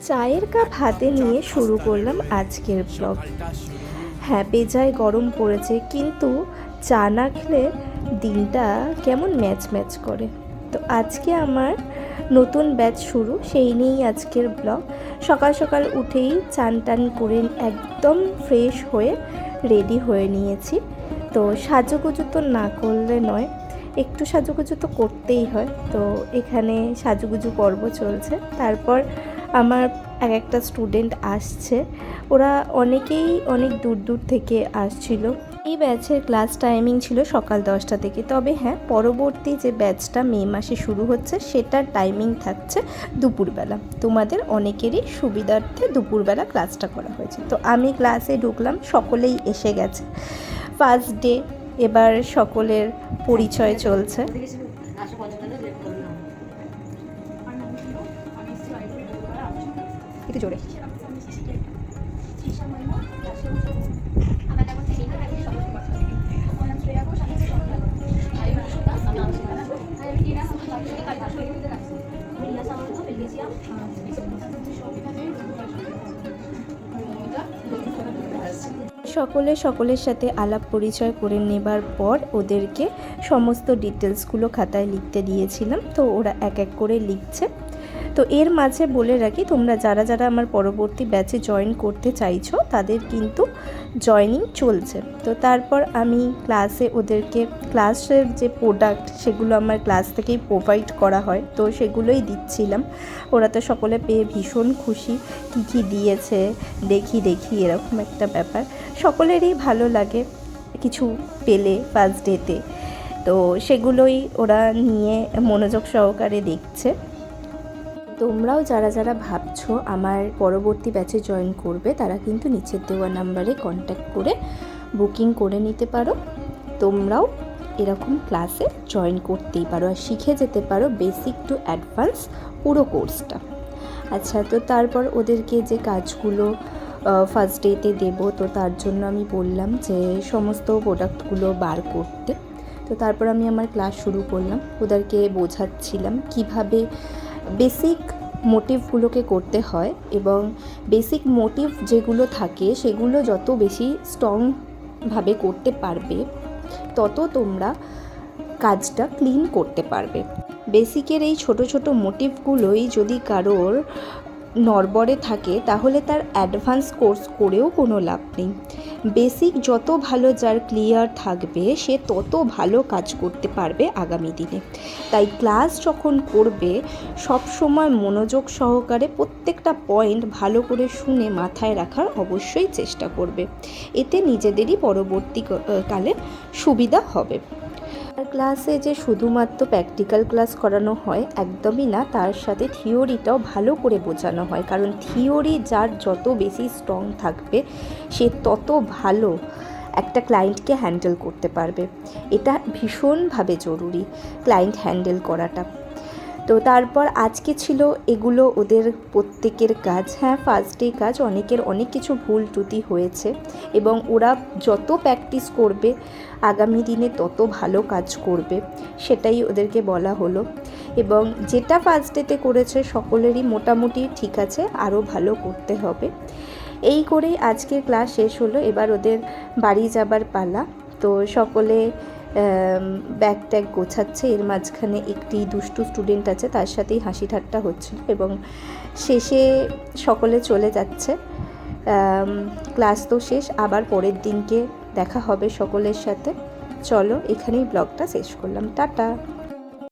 চায়ের কাপ হাতে নিয়ে শুরু করলাম আজকের ব্লগ। হ্যাঁ, বেজায় গরম পড়েছে, কিন্তু চা না খেলে দিনটা কেমন ম্যাচ ম্যাচ করে। তো আজকে আমার নতুন ব্যাচ শুরু, সেই নিয়েই আজকের ব্লগ। সকাল সকাল উঠেই চান টান করে একদম ফ্রেশ হয়ে রেডি হয়ে নিয়েছি। তো সাজুগুজু তো না করলে নয়, একটু সাজুগুজু তো করতেই হয়। তো এখানে সাজুগুজু পর্ব চলছে। তারপর আমার একটা স্টুডেন্ট আসছে, ওরা অনেকেই অনেক দূর দূর থেকে আসছিল। এই ব্যাচের ক্লাস টাইমিং ছিল সকাল 10টা থেকে। তবে হ্যাঁ, পরবর্তী যে ব্যাচটা মে মাসে শুরু হচ্ছে সেটার টাইমিং থাকছে দুপুরবেলা। তোমাদের অনেকেরই সুবিধার্থে দুপুরবেলা ক্লাসটা করা হয়েছে। তো আমি ক্লাসে ঢুকলাম, সকলেই এসে গেছে। ফার্স্ট ডে, এবার সকলের পরিচয় চলছে। একটু জোরে। সকলের সাথে আলাপ পরিচয় করে নেবার পর ওদেরকে সমস্ত ডিটেলসগুলো খাতায় লিখতে দিয়েছিলাম। তো ওরা এক এক করে লিখছে। তো এর মাঝে বলে রাখি, তোমরা যারা যারা আমার পরবর্তী ব্যাচে জয়েন করতে চাইছো তাদের কিন্তু জয়েনিং চলছে। তো তারপর আমি ক্লাসে ওদেরকে ক্লাসের যে প্রোডাক্ট সেগুলো আমার ক্লাস থেকেই প্রোভাইড করা হয়, তো সেগুলোই দিচ্ছিলাম। ওরা তো সকলে পেয়ে ভীষণ খুশি, কী দিয়েছে দেখি এরকম একটা ব্যাপার। সকলেরই ভালো লাগে কিছু পেলে ফার্স্ট ডেতে। তো সেগুলোই ওরা নিয়ে মনোযোগ সহকারে দেখছে। তোমরাও যারা যারা ভাবছো আমার পরবর্তী ব্যাচে জয়েন করবে, তারা কিন্তু নিচের দেওয়া নাম্বারে কন্ট্যাক্ট করে বুকিং করে নিতে পারো। তোমরাও এরকম ক্লাসে জয়েন করতেই পারো আর শিখে যেতে পারো বেসিক টু অ্যাডভান্স পুরো কোর্সটা। আচ্ছা, তো তারপর ওদেরকে যে কাজগুলো ফার্স্ট ডেতে দেবো, তো তার জন্য আমি বললাম যে সমস্ত প্রোডাক্টগুলো বার করতে। তো তারপর আমি আমার ক্লাস শুরু করলাম, ওদেরকে বোঝাচ্ছিলাম কিভাবে বেসিক মোটিভগুলোকে করতে হয়, এবং বেসিক মোটিভ যেগুলো থাকে সেগুলো যত বেশি স্ট্রংভাবে করতে পারবে তত তোমরা কাজটা ক্লিন করতে পারবে। বেসিকের এই ছোট ছোট মোটিভগুলোই যদি কারোর নড়বড়ে থাকে তাহলে তার অ্যাডভান্স কোর্স করেও কোনো লাভ নেই। বেসিক যত ভালো যার ক্লিয়ার থাকবে সে তত ভালো কাজ করতে পারবে আগামী দিনে। তাই ক্লাস যখন করবে সব সময় মনোযোগ সহকারে প্রত্যেকটা পয়েন্ট ভালো করে শুনে মাথায় রাখার অবশ্যই চেষ্টা করবে। এতে নিজেদেরই পরবর্তীকালে সুবিধা হবে। ক্লাসে যে শুধুমাত্র প্র্যাকটিক্যাল ক্লাস করানো হয় একদমই না, তার সাথে থিওরিটাও ভালো করে বোঝানো হয়। কারণ থিওরি যার যত বেশি স্ট্রং থাকবে সে তত ভালো একটা ক্লায়েন্টকে হ্যান্ডেল করতে পারবে। এটা ভীষণভাবে জরুরি, ক্লায়েন্ট হ্যান্ডেল করাটা। তো তারপর আজকে ছিল এগুলো ওদের প্রত্যেকের কাজ। হ্যাঁ, ফার্স্ট ডে কাজ, অনেকের অনেক কিছু ভুল ত্রুটি হয়েছে, এবং ওরা যত প্র্যাকটিস করবে আগামী দিনে তত ভালো কাজ করবে, সেটাই ওদেরকে বলা হলো। এবং যেটা ফার্স্ট ডেতে করেছে সকলেরই মোটামুটি ঠিক আছে, আরও ভালো করতে হবে। এই করেই আজকের ক্লাস শেষ হলো। এবার ওদের বাড়ি যাবার পালা। তো সকলে ব্যাগ ট্যাগ গোছাচ্ছে। এর মাঝখানে একটি দুষ্টু স্টুডেন্ট আছে, তার সাথেই হাসি ঠাট্টা হচ্ছে, এবং শেষে সকলে চলে যাচ্ছে। ক্লাস তো শেষ, আবার পরের দিনকে দেখা হবে সকলের সাথে। চলো, এখানেই ব্লগটা শেষ করলাম। টাটা।